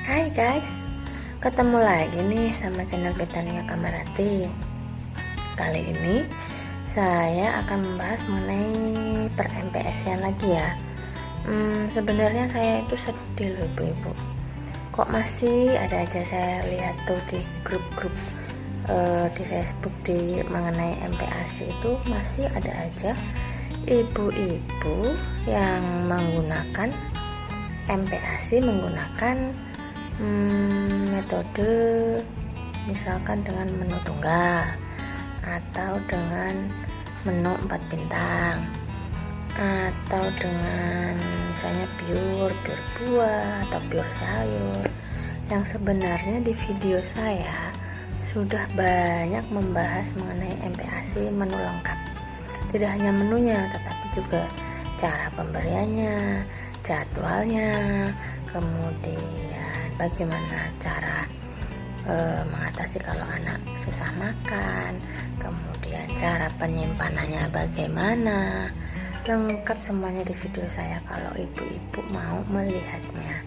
Hai guys, ketemu lagi nih sama channel Betania Kamarati. Kali ini saya akan membahas mengenai per MPS-nya lagi ya. Sebenarnya saya itu sedih loh ibu-ibu. Kok masih ada aja saya lihat tuh di grup-grup di Facebook mengenai MPASI itu masih ada aja ibu-ibu yang menggunakan MPASI menggunakan metode misalkan dengan menu tunggal atau dengan menu 4 bintang atau dengan misalnya pure buah atau pure sayur, yang sebenarnya di video saya sudah banyak membahas mengenai MPASI menu lengkap. Tidak hanya menunya tetapi juga cara pemberiannya, jadwalnya, kemudian bagaimana cara mengatasi kalau anak susah makan, kemudian cara penyimpanannya bagaimana, lengkap semuanya di video saya kalau ibu-ibu mau melihatnya.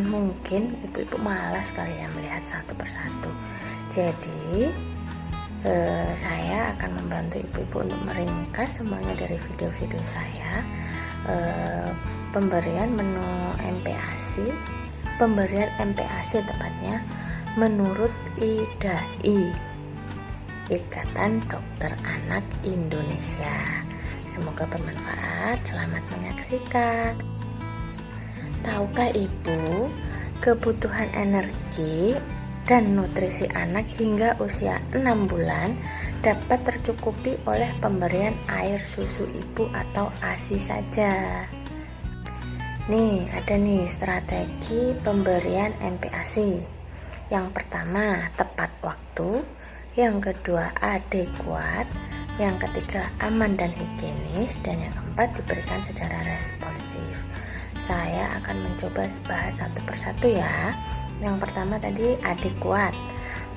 Mungkin ibu-ibu malas kali ya melihat satu persatu, jadi saya akan membantu ibu-ibu untuk meringkas semuanya dari video-video saya. Pemberian menu MPASI, pemberian MPASI tepatnya menurut IDAI, Ikatan Dokter Anak Indonesia. Semoga bermanfaat. Selamat menyaksikan. Tahukah ibu, kebutuhan energi dan nutrisi anak hingga usia 6 bulan dapat tercukupi oleh pemberian air susu ibu atau ASI saja. Nih, ada nih strategi pemberian MPASI. Yang pertama, tepat waktu. Yang kedua, adekuat. Yang ketiga, aman dan higienis. Dan yang keempat, diberikan secara responsif. Saya akan mencoba bahas satu persatu ya. Yang pertama tadi adekuat.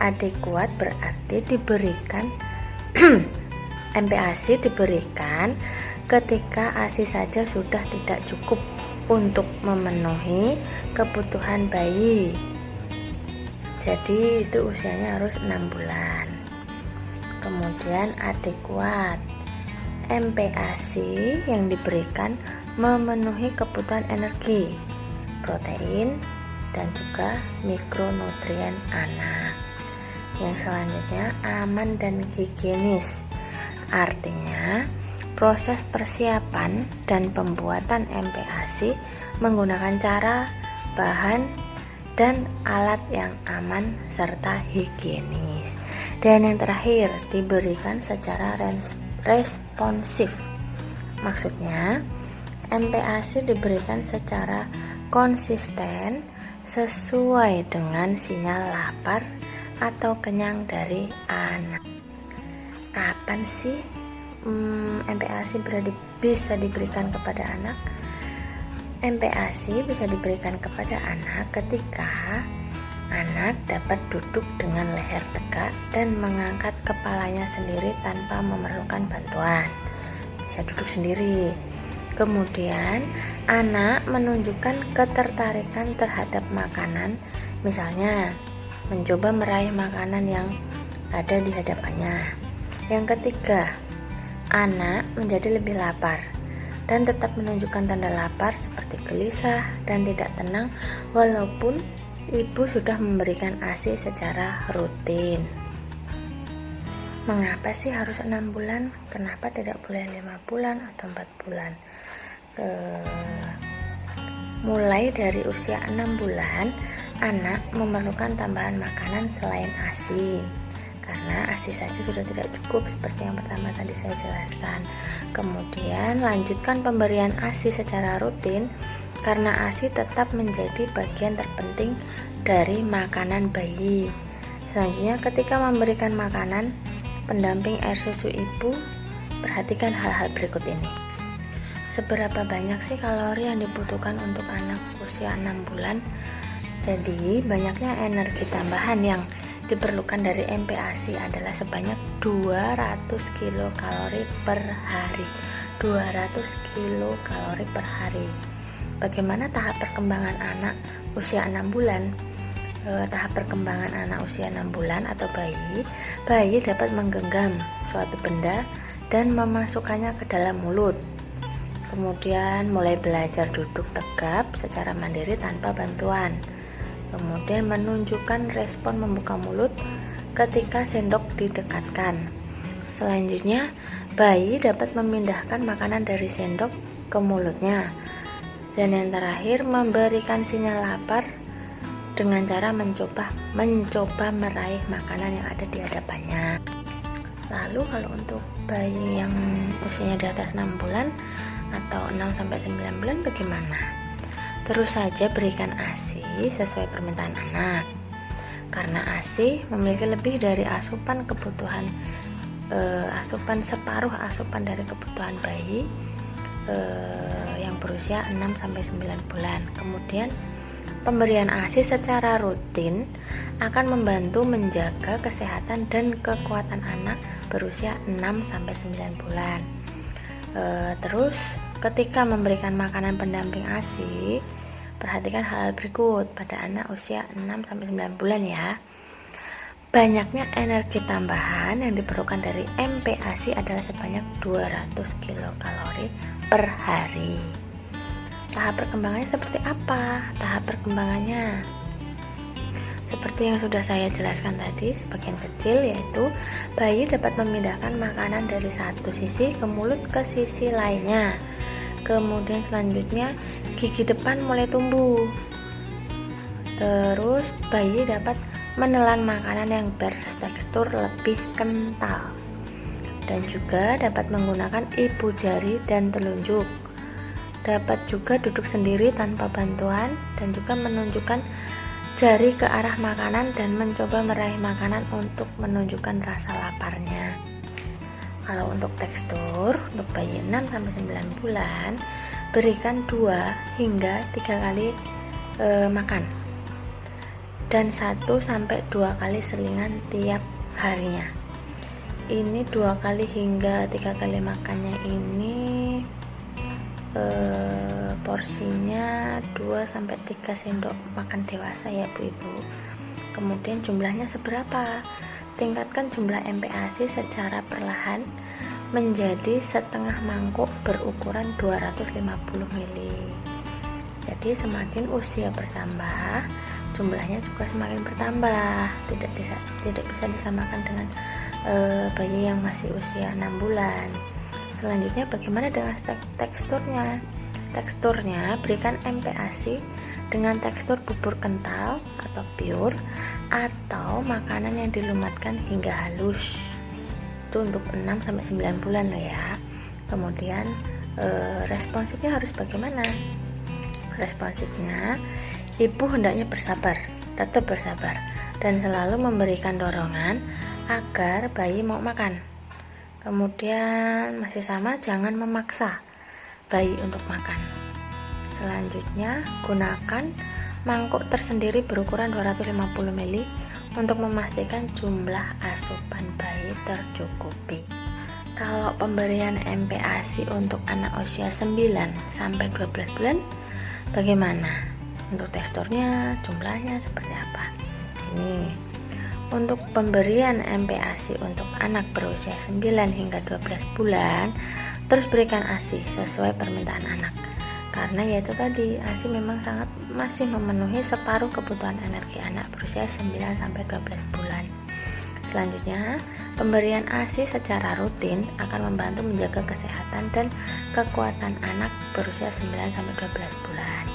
Adekuat berarti diberikan MPASI diberikan ketika ASI saja sudah tidak cukup untuk memenuhi kebutuhan bayi. Jadi itu usianya harus 6 bulan. Kemudian adekuat, MPASI yang diberikan memenuhi kebutuhan energi, protein, dan juga mikronutrien anak. Yang selanjutnya aman dan higienis, artinya proses persiapan dan pembuatan MPASI menggunakan cara, bahan, dan alat yang aman serta higienis. Dan yang terakhir, diberikan secara responsif. Maksudnya MPASI diberikan secara konsisten sesuai dengan sinyal lapar atau kenyang dari anak. Kapan sih MPASI bisa diberikan kepada anak? MPASI bisa diberikan kepada anak ketika anak dapat duduk dengan leher tegak dan mengangkat kepalanya sendiri tanpa memerlukan bantuan. Bisa duduk sendiri. Kemudian anak menunjukkan ketertarikan terhadap makanan, misalnya mencoba meraih makanan yang ada di hadapannya. Yang ketiga, anak menjadi lebih lapar dan tetap menunjukkan tanda lapar seperti gelisah dan tidak tenang walaupun ibu sudah memberikan ASI secara rutin. Mengapa sih harus 6 bulan? Kenapa tidak boleh 5 bulan atau 4 bulan? Mulai dari usia 6 bulan, anak memerlukan tambahan makanan selain ASI. Karena ASI saja sudah tidak cukup seperti yang pertama tadi saya jelaskan. Kemudian lanjutkan pemberian ASI secara rutin karena ASI tetap menjadi bagian terpenting dari makanan bayi. Selanjutnya, ketika memberikan makanan pendamping air susu ibu, perhatikan hal-hal berikut ini. Seberapa banyak sih kalori yang dibutuhkan untuk anak usia 6 bulan? Jadi banyaknya energi tambahan yang diperlukan dari MPASI adalah sebanyak 200 kilokalori per hari. 200 kilokalori per hari. bagaimana tahap perkembangan anak usia 6 bulan? Tahap perkembangan anak usia 6 bulan atau bayi dapat menggenggam suatu benda dan memasukkannya ke dalam mulut. Kemudian mulai belajar duduk tegap secara mandiri tanpa bantuan. Kemudian menunjukkan respon membuka mulut ketika sendok didekatkan. Selanjutnya, bayi dapat memindahkan makanan dari sendok ke mulutnya. Dan yang terakhir, memberikan sinyal lapar dengan cara mencoba meraih makanan yang ada di hadapannya. Lalu kalau untuk bayi yang usianya di atas 6 bulan atau 6-9 bulan bagaimana? Terus saja berikan ASI sesuai permintaan anak. Karena ASI memiliki lebih dari separuh asupan dari kebutuhan bayi yang berusia 6-9 bulan. Kemudian pemberian ASI secara rutin akan membantu menjaga kesehatan dan kekuatan anak berusia 6-9 bulan. Terus ketika memberikan makanan pendamping ASI, perhatikan hal berikut pada anak usia 6-9 bulan ya. Banyaknya energi tambahan yang diperlukan dari MPASI adalah sebanyak 200 kilokalori per hari. Tahap perkembangannya seperti apa? Tahap perkembangannya seperti yang sudah saya jelaskan tadi, sebagian kecil, yaitu bayi dapat memindahkan makanan dari satu sisi ke mulut ke sisi lainnya. Kemudian selanjutnya gigi depan mulai tumbuh. Terus bayi dapat menelan makanan yang bertekstur lebih kental dan juga dapat menggunakan ibu jari dan telunjuk. Dapat juga duduk sendiri tanpa bantuan dan juga menunjukkan jari ke arah makanan dan mencoba meraih makanan untuk menunjukkan rasa laparnya. Kalau untuk tekstur, untuk bayi 6-9 bulan, berikan 2 hingga 3 kali makan dan 1-2 kali selingan tiap harinya. Ini 2 kali hingga 3 kali makannya ini porsinya 2-3 sendok makan dewasa ya Bu Ibu. Kemudian jumlahnya seberapa? Tingkatkan jumlah MPASI secara perlahan menjadi setengah mangkuk berukuran 250 ml. Jadi semakin usia bertambah, jumlahnya juga semakin bertambah. Tidak bisa disamakan dengan bayi yang masih usia 6 bulan. Selanjutnya bagaimana dengan teksturnya? Teksturnya berikan MPASI dengan tekstur bubur kental atau pure atau makanan yang dilumatkan hingga halus. Itu untuk 6-9 bulan loh ya. Kemudian responsifnya harus bagaimana? Responsifnya, ibu hendaknya tetap bersabar dan selalu memberikan dorongan agar bayi mau makan. Kemudian masih sama, jangan memaksa bayi untuk makan. Selanjutnya, gunakan mangkuk tersendiri berukuran 250 ml untuk memastikan jumlah asupan bayi tercukupi. Kalau pemberian MPASI untuk anak usia 9-12 bulan bagaimana? Untuk teksturnya, jumlahnya seperti apa? Ini untuk pemberian MPASI untuk anak berusia 9 hingga 12 bulan, terus berikan ASI sesuai permintaan anak. Karena yaitu tadi, ASI memang masih memenuhi separuh kebutuhan energi anak berusia 9-12 bulan. Selanjutnya, pemberian ASI secara rutin akan membantu menjaga kesehatan dan kekuatan anak berusia 9-12 bulan.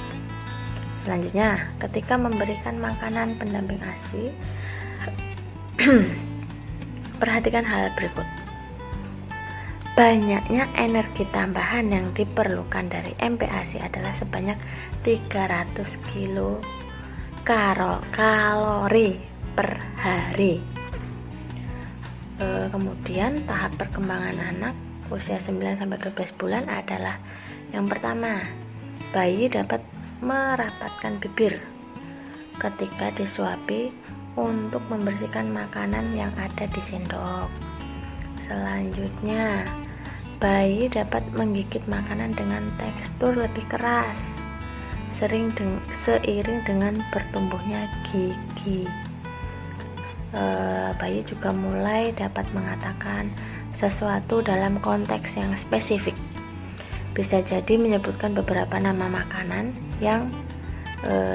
Selanjutnya, ketika memberikan makanan pendamping ASI, perhatikan hal berikut. Banyaknya energi tambahan yang diperlukan dari MPASI adalah sebanyak 300 kilokalori per hari. Kemudian tahap perkembangan anak usia 9-12 bulan adalah yang pertama, bayi dapat merapatkan bibir ketika disuapi untuk membersihkan makanan yang ada di sendok. Selanjutnya, bayi dapat menggigit makanan dengan tekstur lebih keras. seiring dengan bertumbuhnya gigi. Bayi juga mulai dapat mengatakan sesuatu dalam konteks yang spesifik. Bisa jadi menyebutkan beberapa nama makanan yang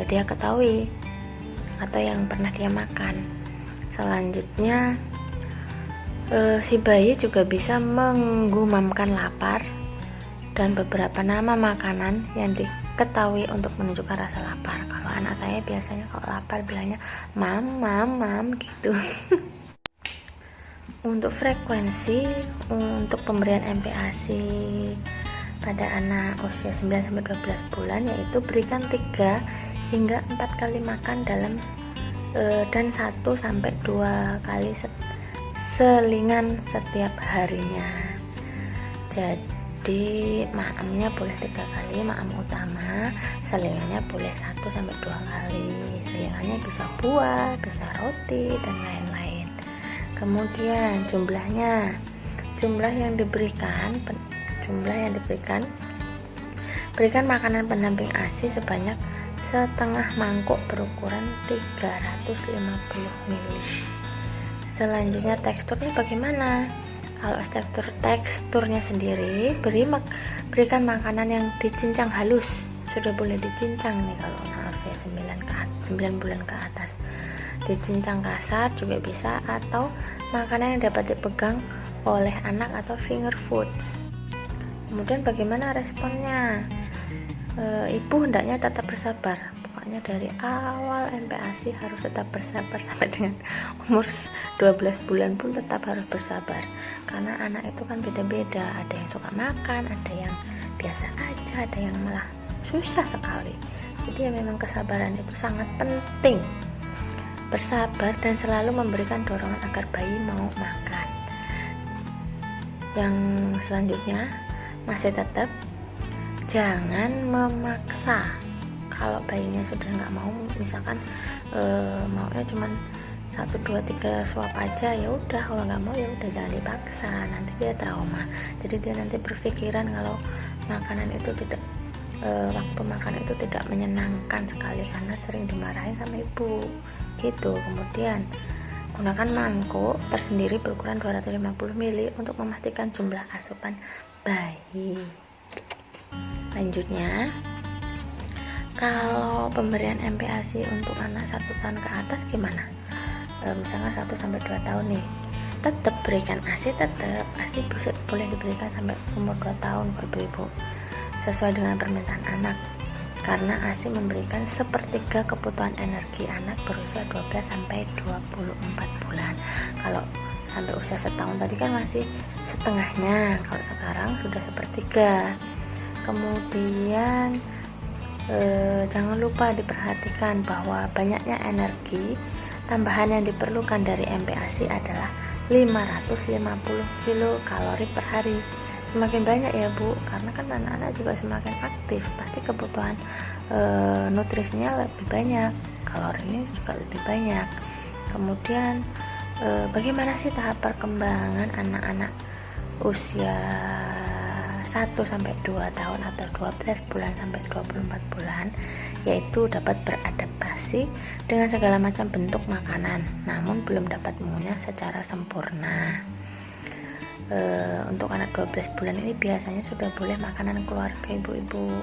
dia ketahui atau yang pernah dia makan. Selanjutnya si bayi juga bisa menggumamkan lapar dan beberapa nama makanan yang diketahui untuk menunjukkan rasa lapar. Kalau anak saya biasanya kalau lapar bilangnya mam gitu. Untuk frekuensi untuk pemberian MPASI pada anak usia 9-12 bulan yaitu berikan 3 hingga 4 kali makan dalam dan 1-2 kali selingan setiap harinya. Jadi maamnya boleh 3 kali, maam utama, selingannya boleh 1-2 kali. Selingannya bisa buah, bisa roti dan lain-lain. Kemudian jumlah yang diberikan, berikan makanan pendamping ASI sebanyak setengah mangkuk berukuran 350 ml. Selanjutnya teksturnya bagaimana? Kalau teksturnya sendiri, berikan makanan yang dicincang halus. Sudah boleh dicincang nih kalau anak usia 9 bulan ke atas. Dicincang kasar juga bisa, atau makanan yang dapat dipegang oleh anak atau finger foods. Kemudian bagaimana responnya? Ibu hendaknya tetap bersabar. Pokoknya dari awal MPASI harus tetap bersabar sampai dengan umur 12 bulan pun tetap harus bersabar. Karena anak itu kan beda-beda, ada yang suka makan, ada yang biasa aja, ada yang malah susah sekali. Jadi ya memang kesabaran itu sangat penting. Bersabar dan selalu memberikan dorongan agar bayi mau makan. Yang selanjutnya masih tetap jangan memaksa. Kalau bayinya sudah nggak mau, misalkan maunya cuman 1-2-3 suap aja, ya udah. Kalau nggak mau ya udah, jangan dipaksa, nanti dia trauma. Jadi dia nanti berpikiran kalau makanan itu tidak waktu makan itu tidak menyenangkan sekali karena sering dimarahin sama ibu gitu. Kemudian gunakan mangkuk tersendiri berukuran 250 ml untuk memastikan jumlah asupan bayi. Lanjutnya, kalau pemberian MPASI untuk anak 1 tahun ke atas gimana? Misalnya 1-2 tahun nih, tetap berikan ASI, ASI boleh diberikan sampai umur 2 tahun ibu-ibu, sesuai dengan permintaan anak, karena ASI memberikan sepertiga kebutuhan energi anak berusia 12-24 bulan. Kalau sampai usia setahun tadi kan masih setengahnya, kalau sekarang sudah sepertiga. Kemudian jangan lupa diperhatikan bahwa banyaknya energi tambahan yang diperlukan dari MPASI adalah 550 kilokalori per hari. Semakin banyak ya Bu, karena kan anak-anak juga semakin aktif, pasti kebutuhan nutrisinya lebih banyak, kalorinya juga lebih banyak. Kemudian bagaimana sih tahap perkembangan anak-anak usia 1-2 tahun atau 12 bulan sampai 24 bulan, yaitu dapat beradaptasi dengan segala macam bentuk makanan, namun belum dapat mengunyah secara sempurna. Untuk anak 12 bulan ini biasanya sudah boleh makanan keluarga ibu-ibu,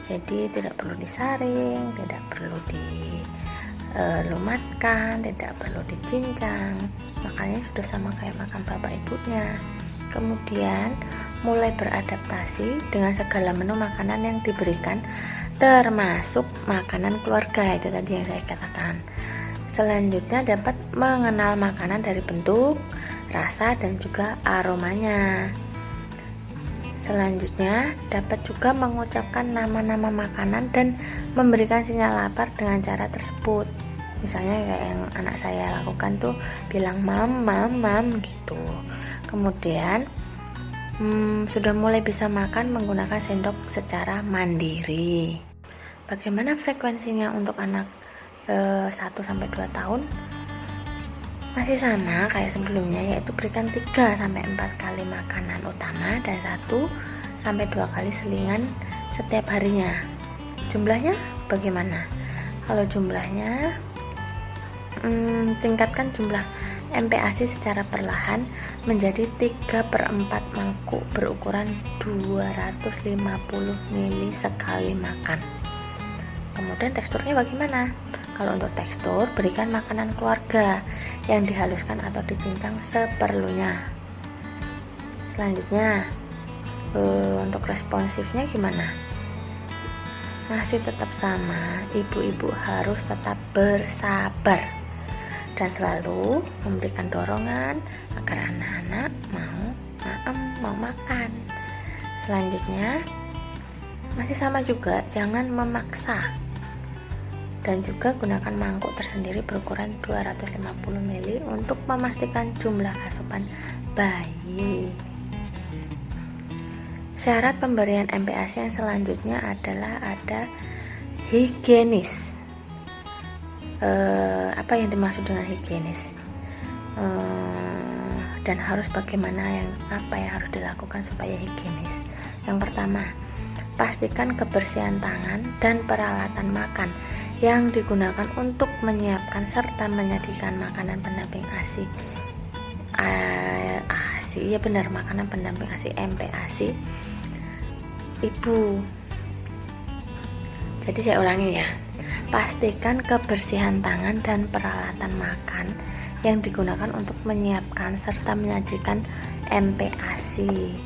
jadi tidak perlu disaring, tidak perlu dilumatkan, tidak perlu dicincang, makannya sudah sama kayak makan bapak ibunya. Kemudian mulai beradaptasi dengan segala menu makanan yang diberikan, termasuk makanan keluarga, itu tadi yang saya katakan. Selanjutnya dapat mengenal makanan dari bentuk, rasa, dan juga aromanya. Selanjutnya dapat juga mengucapkan nama-nama makanan dan memberikan sinyal lapar dengan cara tersebut. Misalnya kayak yang anak saya lakukan tuh, bilang mam gitu. Kemudian sudah mulai bisa makan menggunakan sendok secara mandiri. Bagaimana frekuensinya untuk anak 1-2 tahun? Masih sama kayak sebelumnya, yaitu berikan 3-4 kali makanan utama dan 1-2 kali selingan setiap harinya. Jumlahnya bagaimana? Kalau jumlahnya, tingkatkan jumlah MPASI secara perlahan menjadi 3/4 mangkuk berukuran 250 ml sekali makan. Kemudian teksturnya bagaimana? Kalau untuk tekstur, berikan makanan keluarga yang dihaluskan atau dicincang seperlunya. Selanjutnya, untuk responsifnya gimana? Masih tetap sama, ibu-ibu harus tetap bersabar dan selalu memberikan dorongan agar anak-anak mau makan. Selanjutnya, masih sama juga, jangan memaksa. Dan juga gunakan mangkuk tersendiri berukuran 250 ml untuk memastikan jumlah asupan bayi. Syarat pemberian MPASI yang selanjutnya adalah ada higienis. Apa yang dimaksud dengan higienis? Dan harus bagaimana, apa yang harus dilakukan supaya higienis? Yang pertama, pastikan kebersihan tangan dan peralatan makan yang digunakan untuk menyiapkan serta menyajikan makanan pendamping ASI. Ya benar, makanan pendamping ASI MPASI ibu. Jadi saya ulangi ya. Pastikan kebersihan tangan dan peralatan makan yang digunakan untuk menyiapkan serta menyajikan MPASI.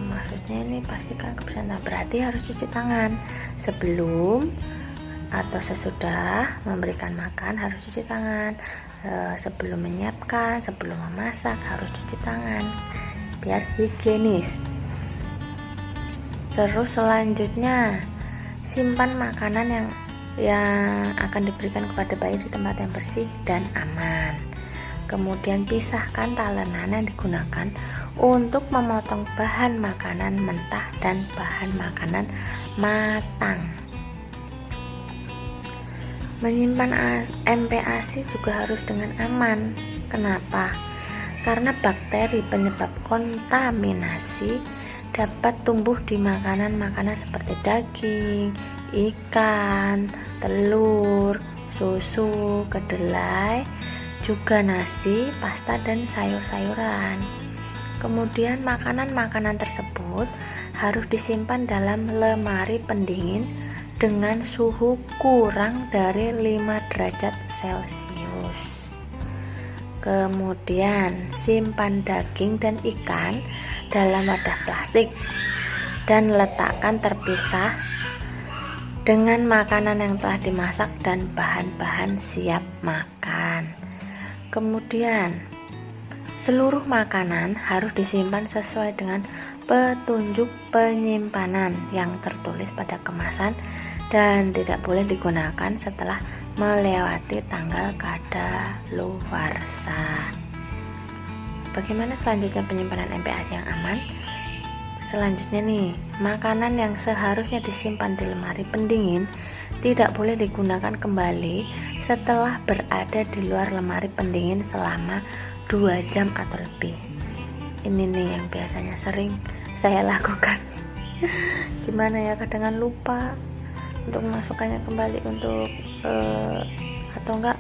Maksudnya ini pastikan kebersihan tangan, berarti harus cuci tangan sebelum atau sesudah memberikan makan, harus cuci tangan. Sebelum menyiapkan, sebelum memasak harus cuci tangan biar higienis. Terus selanjutnya, simpan makanan yang akan diberikan kepada bayi di tempat yang bersih dan aman. Kemudian pisahkan talenan yang digunakan untuk memotong bahan makanan mentah dan bahan makanan matang. Menyimpan MPASI juga harus dengan aman. Kenapa? Karena bakteri penyebab kontaminasi dapat tumbuh di makanan-makanan seperti daging, ikan, telur, susu, kedelai, juga nasi, pasta, dan sayur-sayuran. Kemudian makanan-makanan tersebut harus disimpan dalam lemari pendingin dengan suhu kurang dari 5 derajat Celcius. Kemudian simpan daging dan ikan dalam wadah plastik dan letakkan terpisah dengan makanan yang telah dimasak dan bahan-bahan siap makan. Kemudian seluruh makanan harus disimpan sesuai dengan petunjuk penyimpanan yang tertulis pada kemasan dan tidak boleh digunakan setelah melewati tanggal kadaluarsa. Bagaimana selanjutnya penyimpanan MPASI yang aman? Selanjutnya nih, makanan yang seharusnya disimpan di lemari pendingin tidak boleh digunakan kembali setelah berada di luar lemari pendingin selama 2 jam atau lebih. Ini nih yang biasanya sering saya lakukan. Gimana ya, kadang lupa untuk memasukkannya kembali atau enggak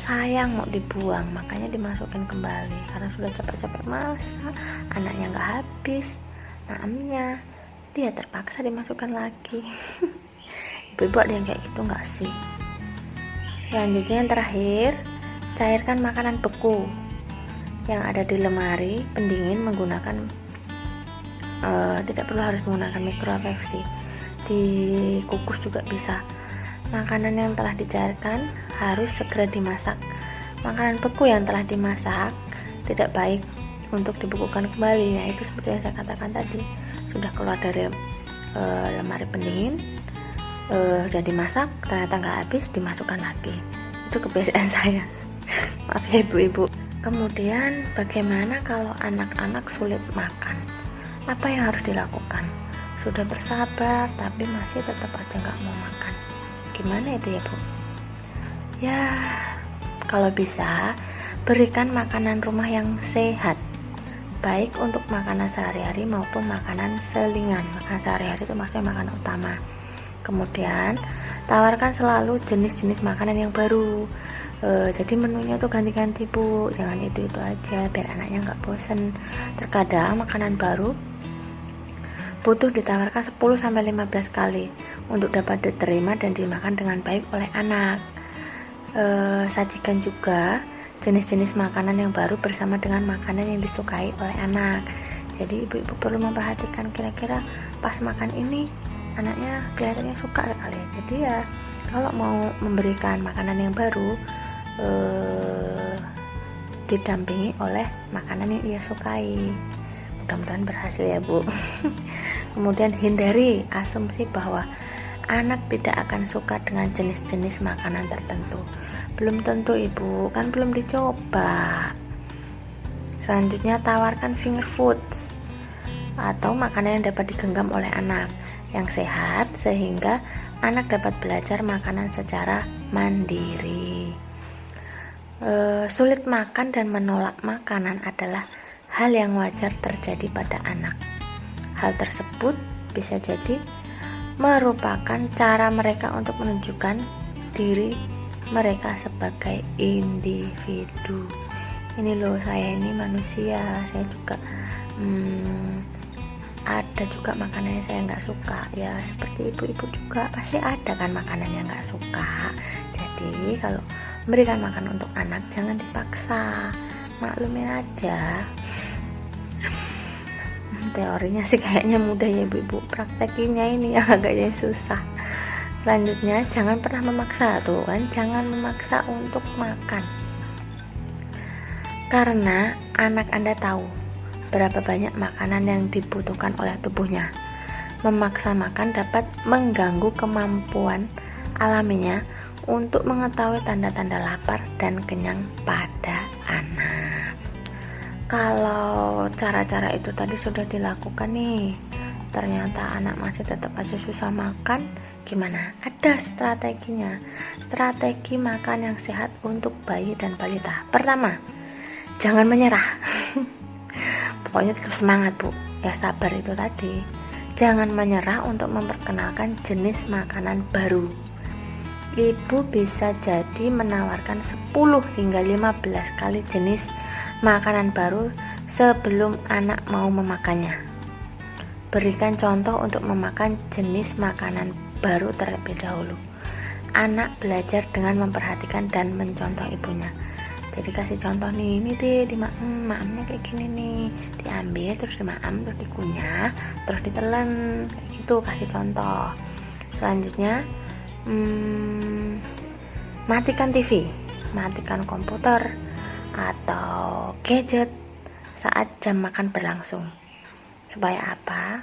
sayang mau dibuang, makanya dimasukin kembali karena sudah capek-capek masak, anaknya enggak habis naamnya, dia terpaksa dimasukkan lagi. Ibu-ibu ada yang kayak gitu enggak sih? Selanjutnya yang terakhir, cairkan makanan beku yang ada di lemari pendingin menggunakan tidak perlu harus menggunakan microwave sih, dikukus juga bisa. Makanan yang telah dicairkan harus segera dimasak. Makanan beku yang telah dimasak tidak baik untuk dibekukan kembali. Nah, itu seperti yang saya katakan tadi, sudah keluar dari lemari pendingin, sudah dimasak, ternyata nggak habis, dimasukkan lagi. Itu kebiasaan saya. Maaf ya ibu-ibu. Kemudian bagaimana kalau anak-anak sulit makan? Apa yang harus dilakukan? Sudah bersabar tapi masih tetap aja nggak mau makan. Gimana itu ya Bu? Ya, kalau bisa berikan makanan rumah yang sehat, baik untuk makanan sehari-hari maupun makanan selingan. Makanan sehari-hari itu maksudnya makanan utama. Kemudian tawarkan selalu jenis-jenis makanan yang baru. Jadi menunya tuh ganti-ganti Bu, jangan itu aja biar anaknya nggak bosen. Terkadang makanan baru butuh ditawarkan 10-15 kali untuk dapat diterima dan dimakan dengan baik oleh anak. Sajikan juga jenis-jenis makanan yang baru bersama dengan makanan yang disukai oleh anak. Jadi ibu-ibu perlu memperhatikan kira-kira pas makan ini anaknya kelihatannya suka sekali. Jadi ya kalau mau memberikan makanan yang baru, didampingi oleh makanan yang ia sukai. Mudah-mudahan berhasil ya Bu. Kemudian hindari asumsi bahwa anak tidak akan suka dengan jenis-jenis makanan tertentu. Belum tentu Ibu, kan belum dicoba. Selanjutnya tawarkan finger foods atau makanan yang dapat digenggam oleh anak yang sehat sehingga anak dapat belajar makanan secara mandiri. Sulit makan dan menolak makanan adalah hal yang wajar terjadi pada anak. Hal tersebut bisa jadi merupakan cara mereka untuk menunjukkan diri mereka sebagai individu. Ini loh, saya ini manusia, saya juga ada juga makanan yang saya nggak suka. Ya seperti ibu-ibu juga pasti ada kan makanan yang nggak suka. Jadi kalau memberikan makanan untuk anak jangan dipaksa, maklumin aja. Teorinya sih kayaknya mudah ya ibu-ibu, praktekinnya ini yang agaknya susah. Selanjutnya jangan pernah memaksa, tuh kan, jangan memaksa untuk makan karena anak Anda tahu berapa banyak makanan yang dibutuhkan oleh tubuhnya. Memaksa makan dapat mengganggu kemampuan alaminya untuk mengetahui tanda-tanda lapar dan kenyang pada anak. Kalau cara-cara itu tadi sudah dilakukan nih, ternyata anak masih tetap aja susah makan, gimana? Ada strateginya. Strategi makan yang sehat untuk bayi dan balita. Pertama, jangan menyerah. Pokoknya terus semangat Bu. Ya sabar itu tadi. Jangan menyerah untuk memperkenalkan jenis makanan baru. Ibu bisa jadi menawarkan 10 hingga 15 kali jenis makanan baru sebelum anak mau memakannya. Berikan contoh untuk memakan jenis makanan baru terlebih dahulu. Anak belajar dengan memperhatikan dan mencontoh ibunya. Jadi kasih contoh nih, ini deh maamnya kayak gini nih, diambil terus dimaam, terus dikunyah, terus ditelen, kayak gitu, kasih contoh. Selanjutnya matikan TV, matikan komputer atau gadget saat jam makan berlangsung. Supaya apa?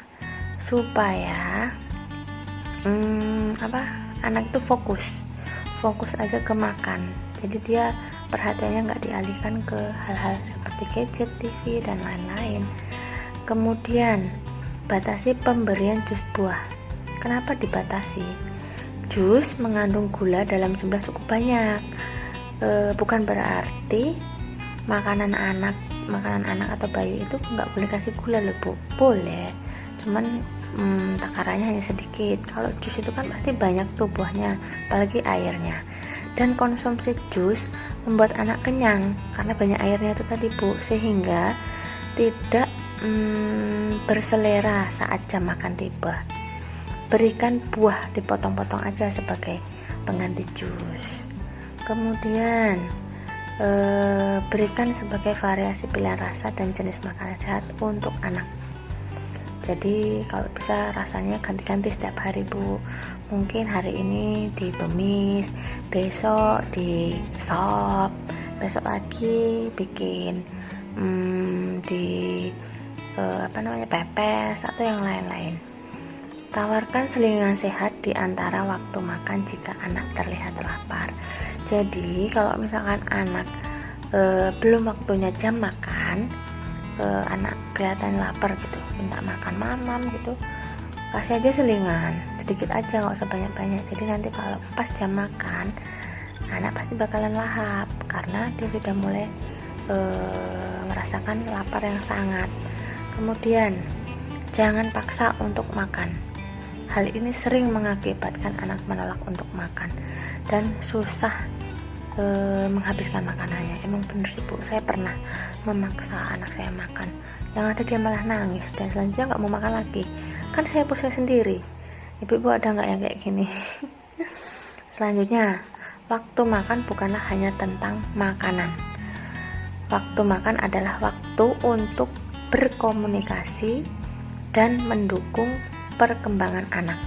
Supaya anak itu fokus aja ke makan. Jadi dia perhatiannya nggak dialihkan ke hal-hal seperti gadget, TV dan lain-lain. Kemudian batasi pemberian jus buah. Kenapa dibatasi? Jus mengandung gula dalam jumlah cukup banyak. Bukan berarti makanan anak atau bayi itu nggak boleh kasih gula loh Bu. Boleh, cuman takarannya hanya sedikit. Kalau jus itu kan pasti banyak tuh buahnya, apalagi airnya. Dan konsumsi jus membuat anak kenyang karena banyak airnya itu tadi Bu, sehingga tidak berselera saat jam makan tiba. Berikan buah dipotong-potong aja sebagai pengganti jus. Kemudian berikan sebagai variasi pilihan rasa dan jenis makanan sehat untuk anak. Jadi kalau bisa rasanya ganti-ganti setiap hari Bu. Mungkin hari ini ditumis, besok di sop, besok lagi bikin pepes atau yang lain-lain. Tawarkan selingan sehat di antara waktu makan jika anak terlihat lapar. Jadi kalau misalkan anak belum waktunya jam makan, anak kelihatan lapar gitu, minta makan mamam gitu, kasih aja selingan sedikit aja, nggak usah banyak-banyak. Jadi nanti kalau pas jam makan, anak pasti bakalan lahap karena dia sudah mulai merasa merasakan lapar yang sangat. Kemudian jangan paksa untuk makan. Hal ini sering mengakibatkan anak menolak untuk makan dan susah menghabiskan makanannya. Emang bener sih Bu, saya pernah memaksa anak saya makan, yang ada dia malah nangis dan selanjutnya nggak mau makan lagi. Kan saya pusing sendiri. Ibu-ibu ada nggak yang kayak gini? Selanjutnya, waktu makan bukanlah hanya tentang makanan. Waktu makan adalah waktu untuk berkomunikasi dan mendukung perkembangan anak.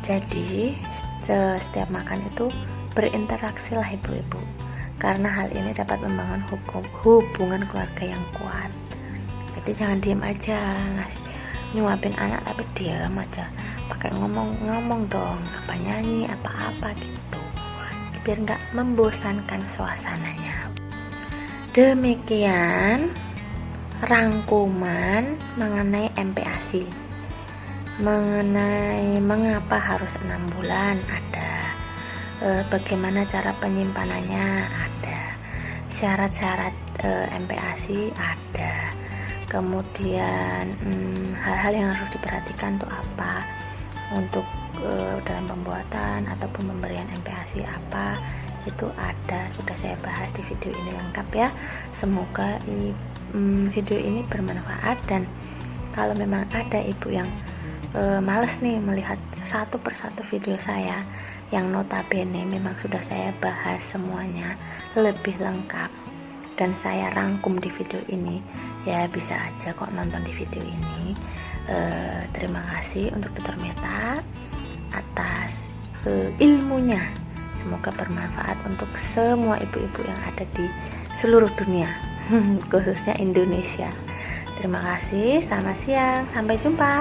Jadi setiap makan itu berinteraksi lah ibu-ibu, karena hal ini dapat membangun hubungan keluarga yang kuat. Jadi jangan diem aja nyuapin anak tapi diam aja, pakai ngomong dong, apa nyanyi apa gitu, biar nggak membosankan suasananya. Demikian rangkuman mengenai MPASI, mengenai mengapa harus 6 bulan ada, bagaimana cara penyimpanannya ada, syarat-syarat MPASI ada, kemudian hal-hal yang harus diperhatikan tuh apa untuk dalam pembuatan ataupun pemberian MPASI apa, itu ada, sudah saya bahas di video ini lengkap ya. Semoga video ini bermanfaat, dan kalau memang ada ibu yang males nih melihat satu persatu video saya yang notabene memang sudah saya bahas semuanya lebih lengkap dan saya rangkum di video ini, ya bisa aja kok nonton di video ini. Terima kasih untuk Dr. Meta atas ilmunya, semoga bermanfaat untuk semua ibu-ibu yang ada di seluruh dunia khususnya Indonesia. Terima kasih, selamat siang, sampai jumpa.